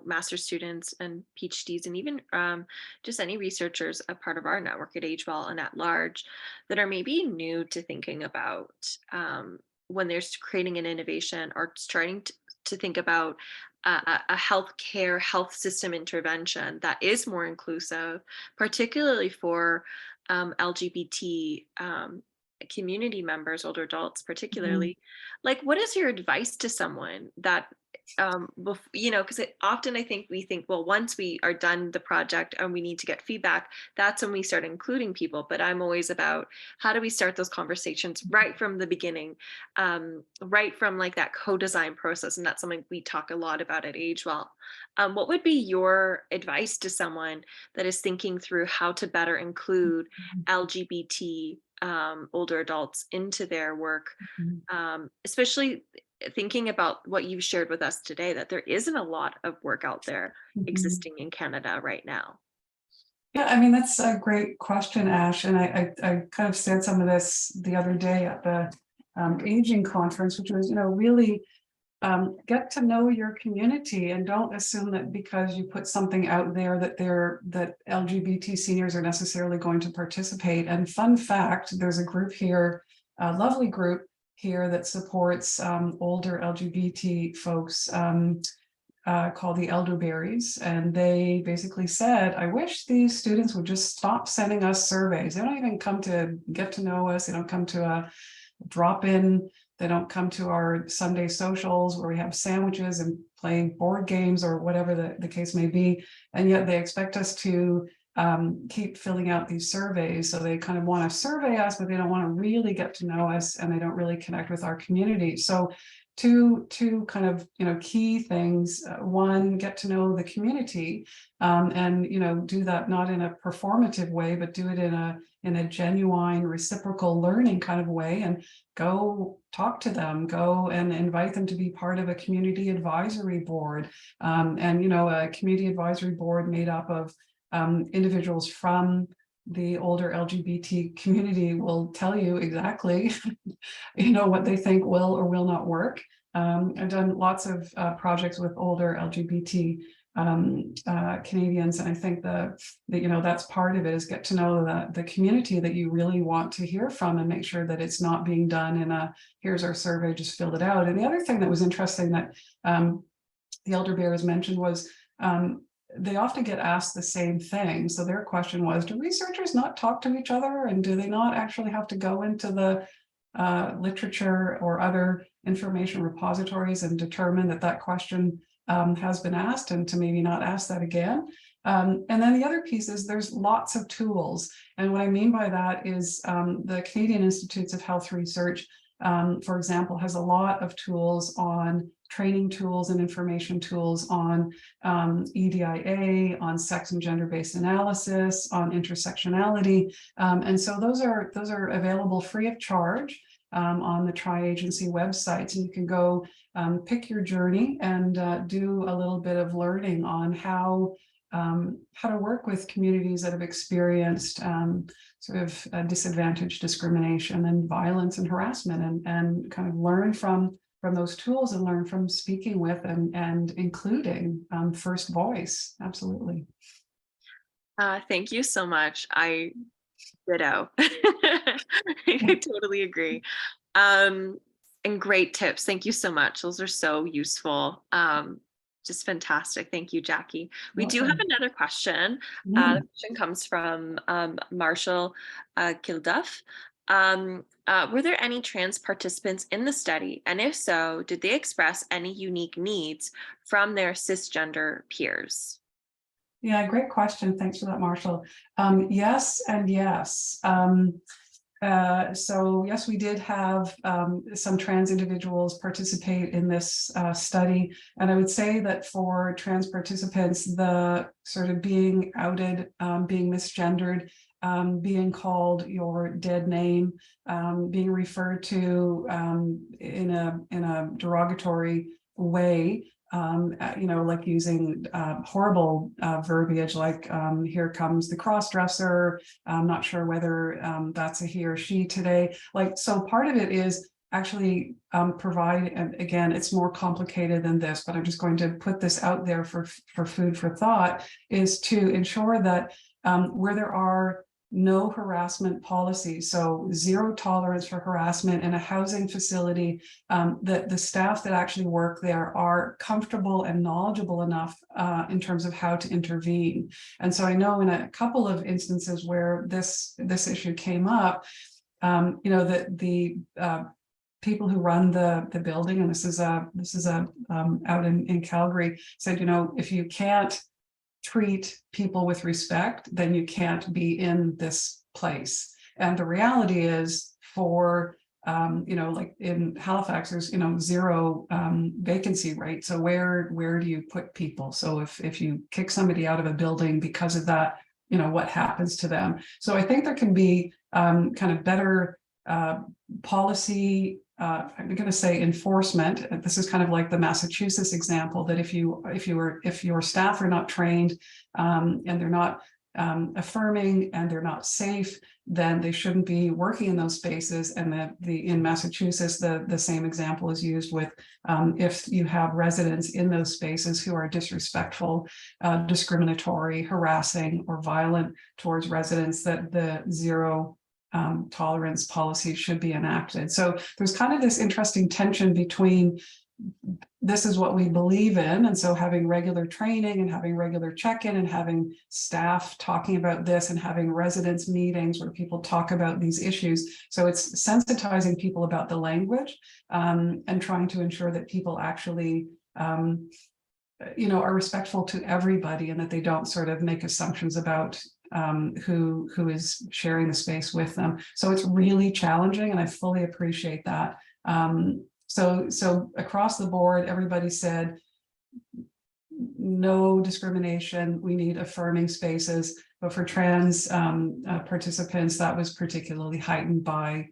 master's students and PhDs, and even just any researchers, a part of our network at AgeWell and at large, that are maybe new to thinking about when they're creating an innovation or starting to think about a health system intervention that is more inclusive, particularly for LGBT community members, older adults particularly. Like, what is your advice to someone that because often I think we think, well, once we are done the project and we need to get feedback, that's when we start including people. But I'm always about, how do we start those conversations right from the beginning, right from like that co-design process? And that's something we talk a lot about at AgeWell. What would be your advice to someone that is thinking through how to better include LGBT older adults into their work, especially thinking about what you've shared with us today, that there isn't a lot of work out there existing in Canada right now? Yeah, I mean, that's a great question, Ash. And I kind of said some of this the other day at the aging conference, which was, really get to know your community, and don't assume that because you put something out there that LGBT seniors are necessarily going to participate. And fun fact, there's a group here, a lovely group here that supports older LGBT folks called the Elderberries. And they basically said, I wish these students would just stop sending us surveys. They don't even come to get to know us. They don't come to a drop-in. They don't come to our Sunday socials where we have sandwiches and playing board games or whatever the case may be. And yet they expect us to keep filling out these surveys. So they kind of want to survey us, but they don't want to really get to know us, and they don't really connect with our community. So two kind of key things. One, get to know the community, and do that not in a performative way, but do it in a genuine, reciprocal learning kind of way, and go talk to them, go and invite them to be part of a community advisory board, and a community advisory board made up of individuals from the older LGBT community will tell you exactly, what they think will or will not work. I've done lots of projects with older LGBT Canadians, and I think that that's part of it, is get to know the community that you really want to hear from, and make sure that it's not being done in a here's our survey, just fill it out. And the other thing that was interesting that the elder bears mentioned was they often get asked the same thing. So their question was, do researchers not talk to each other, and do they not actually have to go into the literature or other information repositories and determine that question has been asked, and to maybe not ask that again? And then the other piece is there's lots of tools. And what I mean by that is the Canadian Institutes of Health Research, for example, has a lot of tools on training tools and information tools on EDIA, on sex and gender-based analysis, on intersectionality. And so those are available free of charge on the tri-agency websites. And you can go pick your journey and do a little bit of learning on how to work with communities that have experienced sort of disadvantage, discrimination, and violence and harassment, and kind of learn from those tools, and learn from speaking with and including first voice. Absolutely. Thank you so much. I ditto. I totally agree. And great tips. Thank you so much. Those are so useful. Just fantastic. Thank you, Jackie. We do have another question. The question comes from Marshall Kilduff. Were there any trans participants in the study? And if so, did they express any unique needs from their cisgender peers? Yeah, great question. Thanks for that, Marshall. Yes and yes. So yes, we did have some trans individuals participate in this study. And I would say that for trans participants, the sort of being outed, being misgendered, being called your dead name, being referred to in a derogatory way, like using horrible verbiage like here comes the cross-dresser. I'm not sure whether that's a he or she today. So part of it is actually provide, and again, it's more complicated than this, but I'm just going to put this out there for food for thought, is to ensure that where there are no harassment policies, so zero tolerance for harassment in a housing facility, that the staff that actually work there are comfortable and knowledgeable enough in terms of how to intervene. And so I know in a couple of instances where this issue came up, that the people who run the building, and this is out in Calgary, said, if you can't treat people with respect, then you can't be in this place. And the reality is, for like in Halifax, there's zero vacancy rate. So where do you put people? So if you kick somebody out of a building because of that, what happens to them? So I think there can be kind of better policy, I'm going to say enforcement. This is kind of like the Massachusetts example, that if your staff are not trained and they're not affirming and they're not safe, then they shouldn't be working in those spaces. And in Massachusetts, the same example is used with if you have residents in those spaces who are disrespectful, discriminatory, harassing, or violent towards residents, that the zero tolerance policy should be enacted. So there's kind of this interesting tension between this is what we believe in, and so having regular training and having regular check-in and having staff talking about this and having residents meetings where people talk about these issues. So it's sensitizing people about the language and trying to ensure that people actually are respectful to everybody, and that they don't sort of make assumptions about who is sharing the space with them. So it's really challenging, and I fully appreciate that. So across the board, everybody said no discrimination. We need affirming spaces. But for trans participants, that was particularly heightened by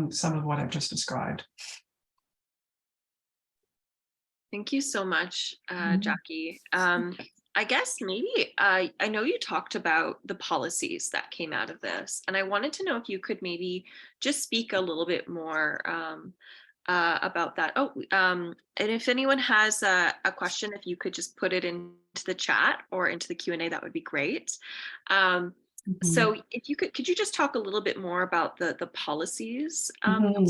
some of what I've just described. Thank you so much, Jackie. I guess maybe I know you talked about the policies that came out of this, and I wanted to know if you could maybe just speak a little bit more about that. Oh, and if anyone has a question, if you could just put it into the chat or into the Q&A, that would be great. So Mhm. if you could you just talk a little bit more about the policies? Mhm.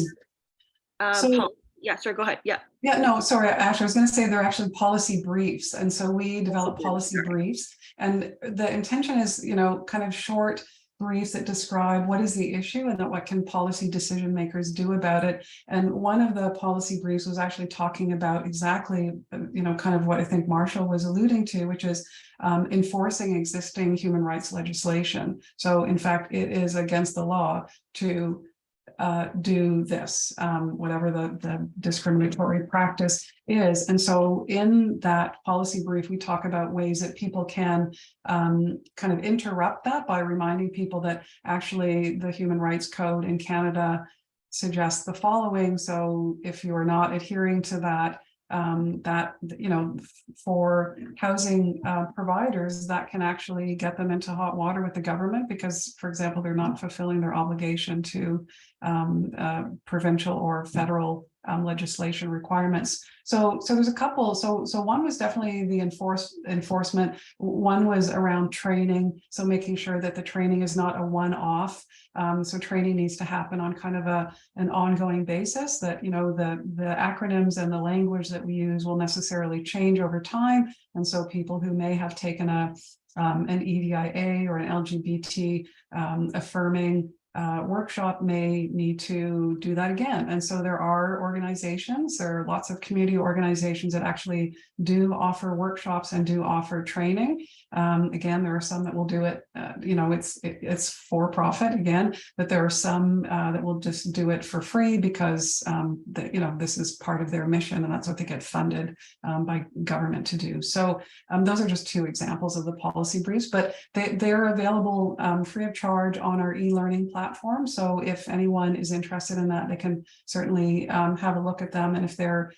Pol So Yeah, sorry, go ahead. Yeah. yeah, no, sorry, Ash, I was going to say they're actually policy briefs. And so we develop policy briefs. And the intention is, kind of short briefs that describe what is the issue and then what can policy decision makers do about it. And one of the policy briefs was actually talking about exactly, kind of what I think Marshall was alluding to, which is enforcing existing human rights legislation. So in fact, it is against the law to do this, whatever the discriminatory practice is. And so in that policy brief, we talk about ways that people can kind of interrupt that by reminding people that actually the Human Rights Code in Canada suggests the following. So if you are not adhering to that, for housing providers, that can actually get them into hot water with the government because, for example, they're not fulfilling their obligation to provincial or federal legislation requirements. So there's a couple. So one was definitely the enforcement. One was around training. So making sure that the training is not a one-off. So training needs to happen on kind of an ongoing basis. That the acronyms and the language that we use will necessarily change over time. And so people who may have taken an EDIA or an LGBT affirming workshop may need to do that again. And so there are organizations, there are lots of community organizations that actually do offer workshops and do offer training. Again, there are some that will do it, it's for profit again, but there are some that will just do it for free because this is part of their mission and that's what they get funded by government to do. So those are just two examples of the policy briefs, but they're available free of charge on our e-learning platform. So if anyone is interested in that, they can certainly have a look at them. And if they're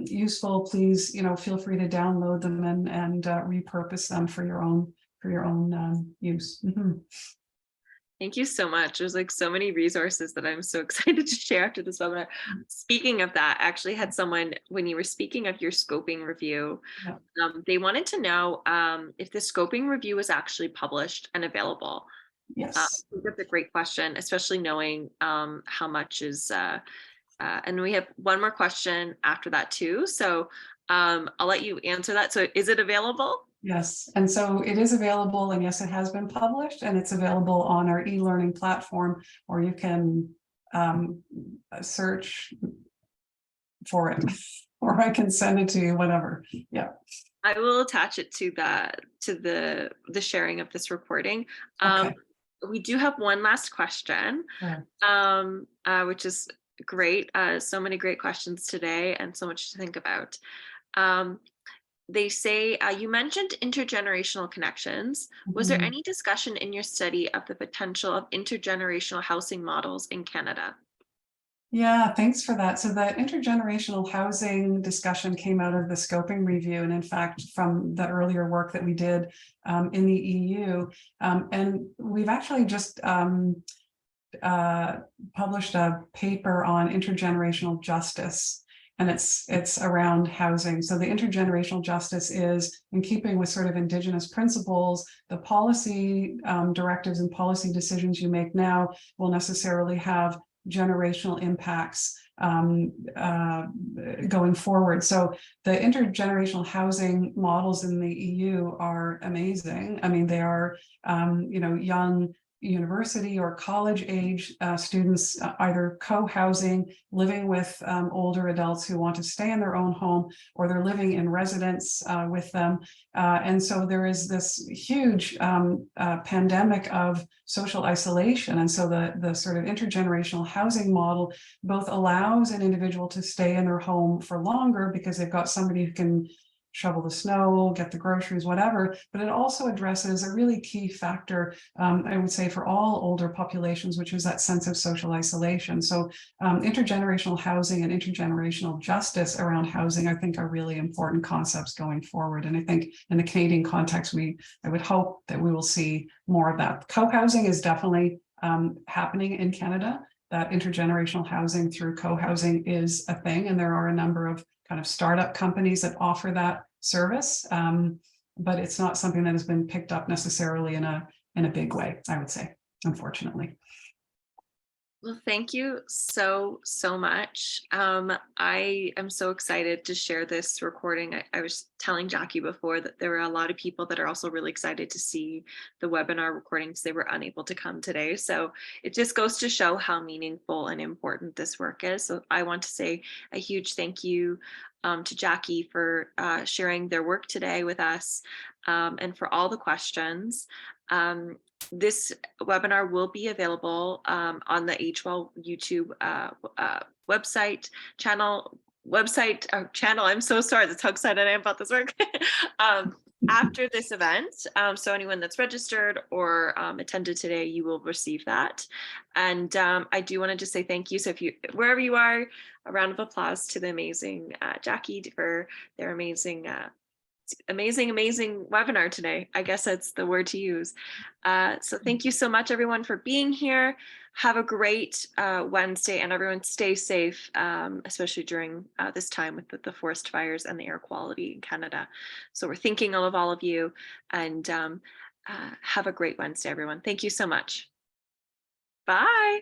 useful, please, feel free to download them and repurpose them for your own use. Mm-hmm. Thank you so much. There's like so many resources that I'm so excited to share after this webinar. Speaking of that, I actually had someone, when you were speaking of your scoping review, Yeah. They wanted to know if the scoping review was actually published and available. Yes. I think that's a great question, especially knowing how much is, and we have one more question after that too. So I'll let you answer that. So is it available? Yes, and so it is available, and yes, it has been published, and it's available on our e-learning platform, or you can search for it, or I can send it to you, whatever. Yeah. I will attach it to the sharing of this recording. Okay. We do have one last question, which is great. So many great questions today, and so much to think about. They say, you mentioned intergenerational connections. Was there Mhm. any discussion in your study of the potential of intergenerational housing models in Canada? Yeah, thanks for that. So the intergenerational housing discussion came out of the scoping review, and in fact, from the earlier work that we did in the EU. And we've actually just published a paper on intergenerational justice, and it's around housing. So the intergenerational justice is in keeping with sort of Indigenous principles. The policy directives and policy decisions you make now will necessarily have generational impacts going forward. So the intergenerational housing models in the EU are amazing. I mean, they are young university or college age students either co-housing, living with older adults who want to stay in their own home, or they're living in residence with them. And so there is this huge pandemic of social isolation. And so the sort of intergenerational housing model both allows an individual to stay in their home for longer because they've got somebody who can shovel the snow, get the groceries, whatever, but it also addresses a really key factor, I would say, for all older populations, which is that sense of social isolation. So intergenerational housing and intergenerational justice around housing, I think, are really important concepts going forward. And I think in the Canadian context, I would hope that we will see more of that. Co-housing is definitely happening in Canada. That intergenerational housing through co-housing is a thing, and there are a number of kind of startup companies that offer that service, but it's not something that has been picked up necessarily in a big way, I would say, unfortunately. Well, thank you so much. I am so excited to share this recording. I was telling Jacquie before that there were a lot of people that are also really excited to see the webinar recordings. They were unable to come today. So it just goes to show how meaningful and important this work is. So I want to say a huge thank you to Jacquie for sharing their work today with us, and for all the questions. This webinar will be available on the HWell YouTube channel. I'm so sorry. That's how excited I am about this work. After this event, so anyone that's registered or attended today, you will receive that. And I do want to just say thank you. So if you, wherever you are, a round of applause to the amazing Jacquie for their amazing webinar today. I guess that's the word to use. So thank you so much, everyone, for being here. Have a great Wednesday, and everyone stay safe, especially during this time with the forest fires and the air quality in Canada. So we're thinking of all of you, and have a great Wednesday, everyone. Thank you so much. Bye.